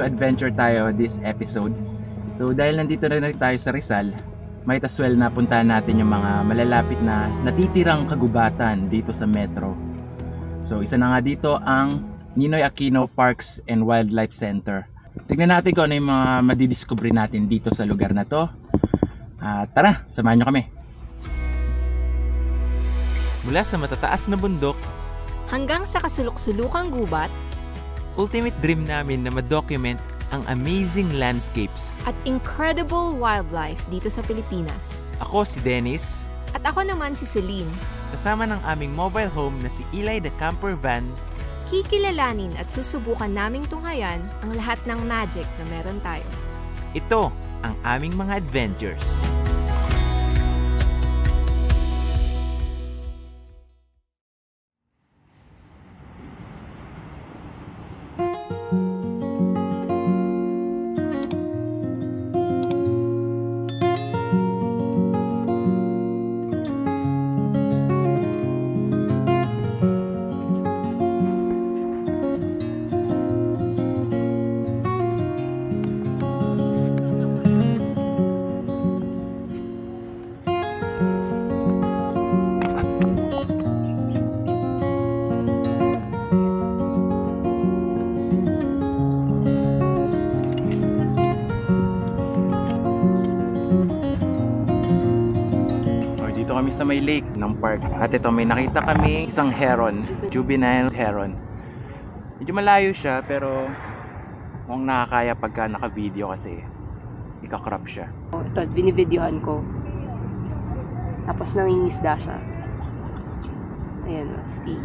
adventure tayo this episode. So dahil nandito na tayo sa Rizal, might as well na puntahan natin yung mga malalapit na natitirang kagubatan dito sa Metro. So isa na nga dito ang Ninoy Aquino Parks and Wildlife Center. Tignan natin kung ano yung mga madidiscover natin dito sa lugar na to. Tara, samahan nyo kami. Mula sa matataas na bundok hanggang sa kasulok-sulukang gubat, ultimate dream namin na ma-document ang amazing landscapes at incredible wildlife dito sa Pilipinas. Ako si Dennis. At ako naman si Celine. Kasama ng aming mobile home na si Eli the Camper Van, kikilalanin at susubukan naming tunghayan ang lahat ng magic na meron tayo. Ito ang aming mga adventures. Kami sa may lake ng park at ito may nakita kami isang heron, juvenile heron. Medyo malayo siya pero mukhang nakakaya pagka naka-video kasi ika-crop siya. Ito, binivideohan ko. Tapos nangingisda siya. Ayan, Steve.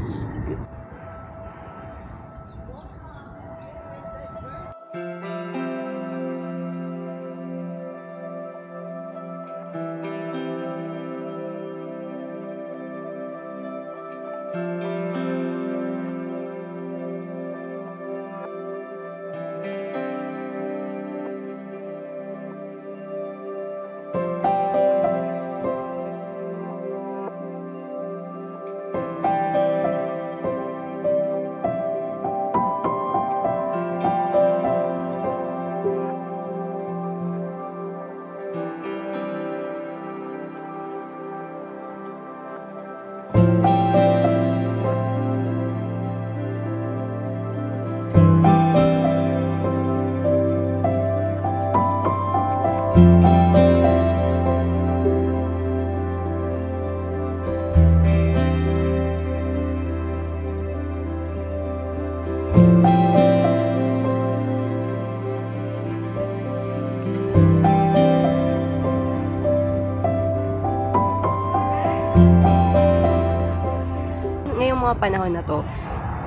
Ngayong mga panahon na to,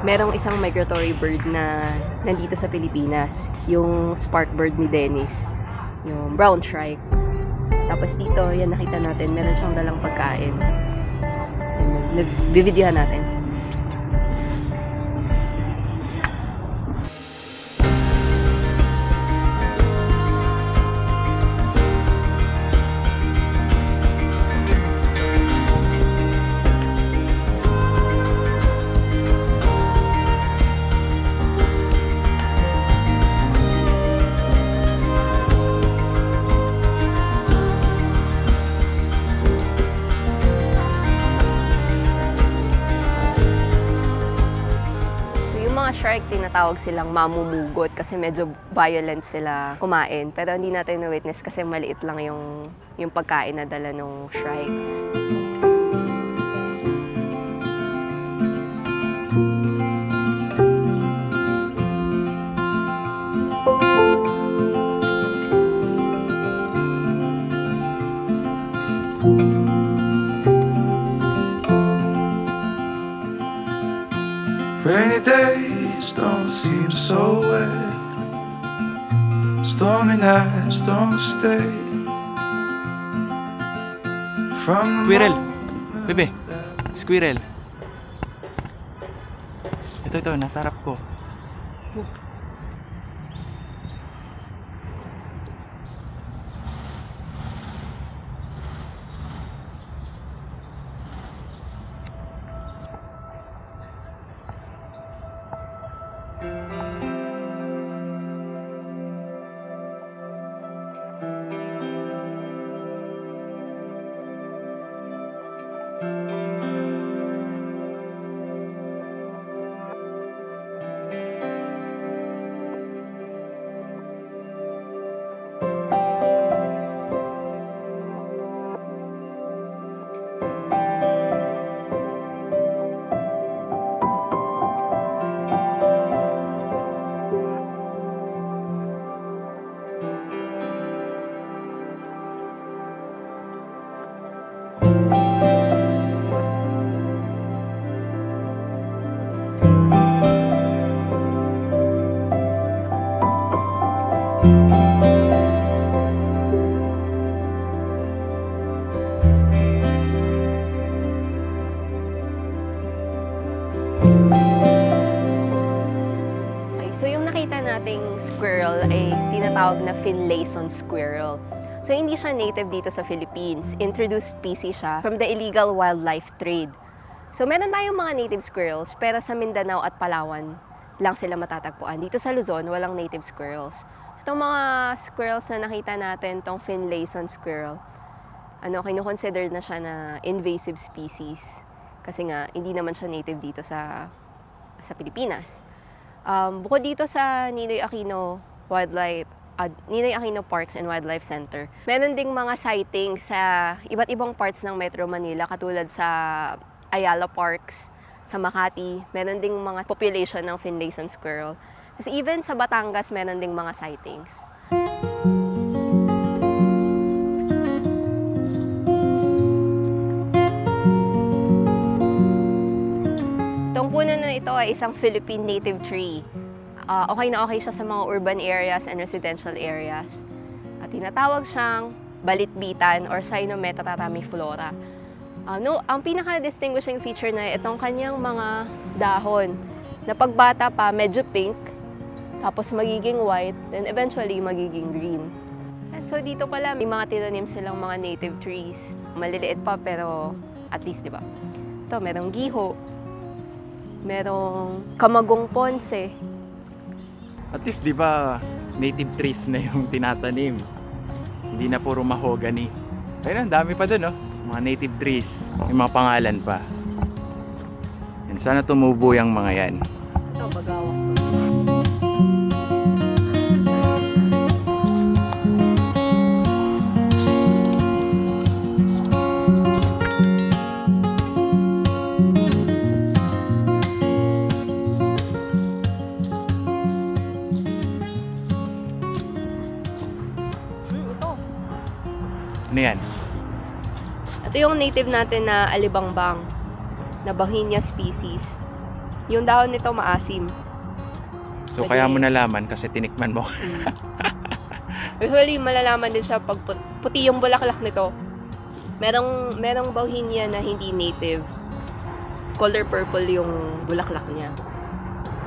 merong isang migratory bird na nandito sa Pilipinas, yung spark bird ni Dennis, yung brown shrike. Tapos dito, yan nakita natin, meron siyang dalang pagkain. Bibidyohan natin. Shark, tinatawag silang mamumugot kasi medyo violent sila kumain. Pero hindi natin na-witness kasi maliit lang yung pagkain na dala ng shrike. Rainy days don't seem so wet. Stormy nights don't stay. From the Squirrel! Bebe! Squirrel! Ito, nasa harap ko. nating squirrel ay tinatawag na Finlayson squirrel. So, hindi siya native dito sa Philippines. Introduced species siya from the illegal wildlife trade. So, meron tayong mga native squirrels, pero sa Mindanao at Palawan lang sila matatagpuan. Dito sa Luzon, walang native squirrels. So, itong mga squirrels na nakita natin, itong Finlayson squirrel, kinukonsider na siya na invasive species. Kasi nga, hindi naman siya native dito sa Pilipinas. Bukod dito sa Ninoy Aquino Parks and Wildlife Center, meron ding mga sightings sa iba't ibang parts ng Metro Manila, katulad sa Ayala Parks, sa Makati, meron ding mga population ng Finlayson squirrel. Kasi even sa Batangas, meron ding mga sightings. Itong puno na ito ay isang Philippine native tree. Okay na okay siya sa mga urban areas and residential areas. At tinatawag siyang balitbitan or Cynometa tatamiflora. Ang pinaka-distinguishing feature na itong kanyang mga dahon, na pagbata pa medyo pink, tapos magiging white, then eventually magiging green. And so dito pala may mga tinanim silang mga native trees. Maliliit pa pero at least, di ba? Ito, merong giho, merong kamagong ponce. At least, di ba, native trees na yung tinatanim. Hindi na puro mahogany. Ayun, ang dami pa dun, no? Mga native trees. May mga pangalan pa. Yan, sana tumubo yung mga yan. Ito, bagawak. Ano yan? Ito yung native natin na alibangbang, na Bauhinia species. Yung dahon nito maasim. So kaya mo nalaman kasi tinikman mo. Usually malalaman din siya pag puti yung bulaklak nito. Merong Bauhinia na hindi native. Color purple yung bulaklak niya.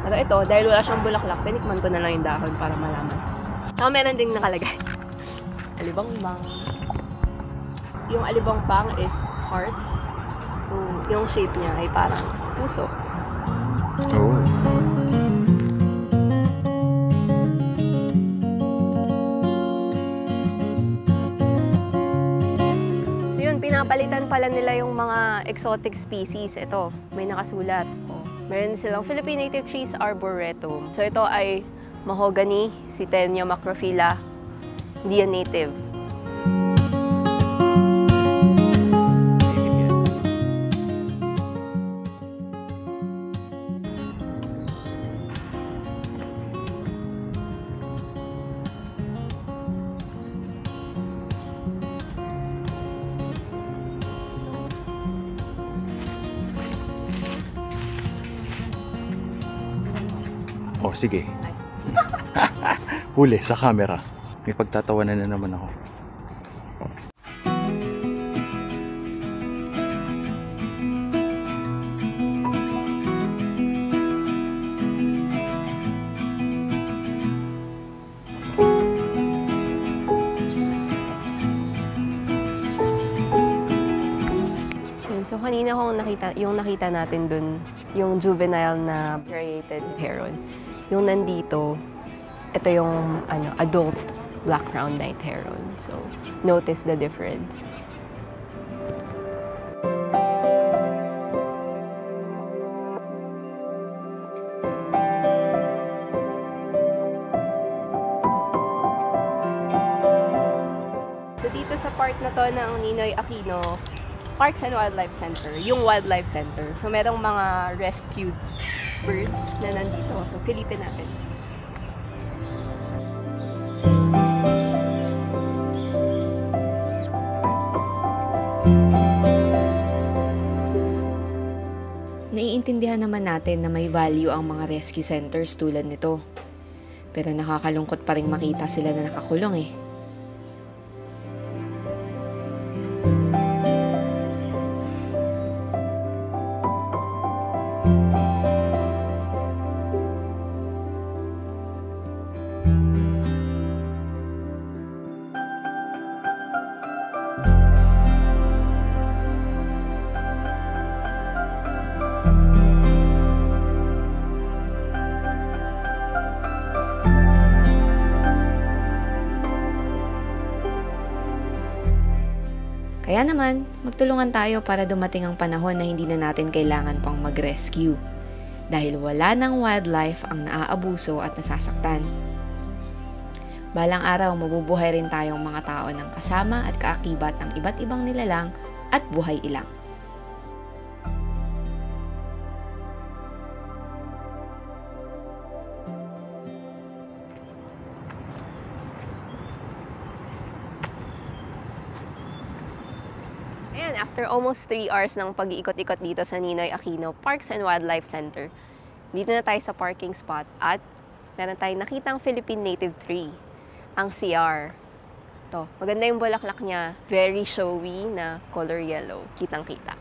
Pero ito, dahil wala siyang bulaklak, tinikman ko na lang yung dahon para malaman. Saka meron ding nakalagay. Alibangbang. Yung alibangbang is heart. So, yung shape niya ay parang puso. Oh. So yun, pinapalitan pala nila yung mga exotic species. Ito, may nakasulat. Oh, meron silang Philippine Native Trees Arboretum. So ito ay mahogany, Swietenia macrophylla, hindi yan native. Oh, sige. Huli sa camera. May pagtatawanan na naman ako. So kanina yung nakita natin dun, yung juvenile na striated heron. Yung nandito, ito yung adult black-crowned night heron. So, notice the difference. So, dito sa part na to ng Ninoy Aquino Parks and Wildlife Center, yung Wildlife Center. So, merong mga rescued birds na nandito. So, silipin natin. Naiintindihan naman natin na may value ang mga rescue centers tulad nito. Pero nakakalungkot pa rin makita sila na nakakulong eh. Kaya naman, magtulungan tayo para dumating ang panahon na hindi na natin kailangan pang mag-rescue. Dahil wala ng wildlife ang naaabuso at nasasaktan. Balang araw, mabubuhay rin tayong mga tao ng kasama at kaakibat ng iba't ibang nilalang at buhay ilang. Ayan, after almost 3 hours ng pag-iikot-ikot dito sa Ninoy Aquino Parks and Wildlife Center, dito na tayo sa parking spot at meron tayong nakitang Philippine native tree, ang CR. Ito, maganda yung bulaklak niya, very showy na color yellow, kitang-kita.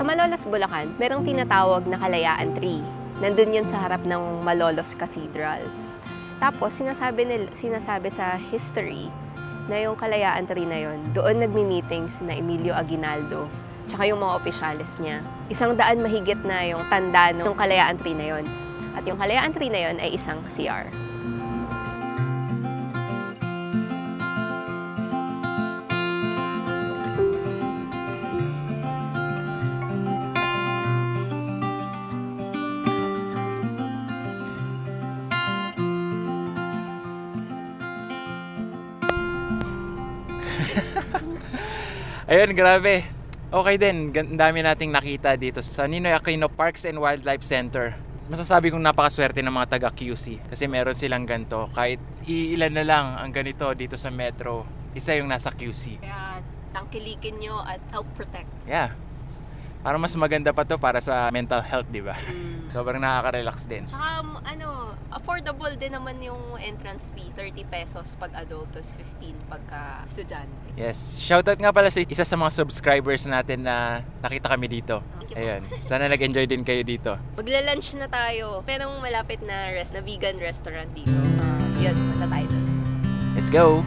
Malolos, Bulacan, merong tinatawag na Kalayaan Tree. Nandun yun sa harap ng Malolos Cathedral. Tapos, sinasabi sa history na yung Kalayaan Tree na yun, doon nagmi-meeting sina Emilio Aguinaldo, tsaka yung mga opisyalis niya. 100 mahigit na yung tanda ng Kalayaan Tree na yun. At yung Kalayaan Tree na yun ay isang CR. Ayun, grabe. Okay din, ang dami nating nakita dito sa Ninoy Aquino Parks and Wildlife Center. Masasabi kong napakaswerte ng mga taga QC kasi meron silang ganito. Kahit iilan na lang ang ganito dito sa Metro, isa yung nasa QC. Kaya tangkilikin nyo at help protect. Yeah. Para mas maganda pa to para sa mental health, di ba? Sobrang nakaka-relax din. Tsaka affordable din naman yung entrance fee, 30 pesos pag adult, 15 pagka estudyante. Yes. Shoutout nga pala sa isa sa mga subscribers natin na nakita kami dito. Ayun. Sana nag-enjoy din kayo dito. Magla-lunch na tayo. Merong malapit na vegan restaurant dito. Yun, punta tayo doon. Let's go!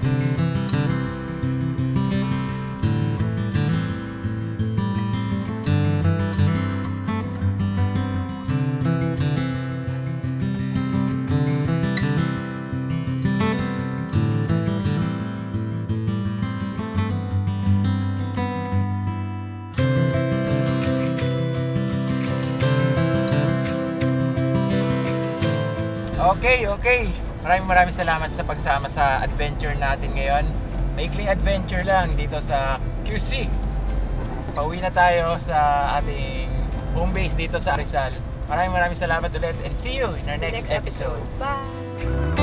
Okay. Maraming salamat sa pagsama sa adventure natin ngayon. Maikling adventure lang dito sa QC. Pauwi na tayo sa ating home base dito sa Rizal. Maraming salamat ulit and see you in our next episode. Bye!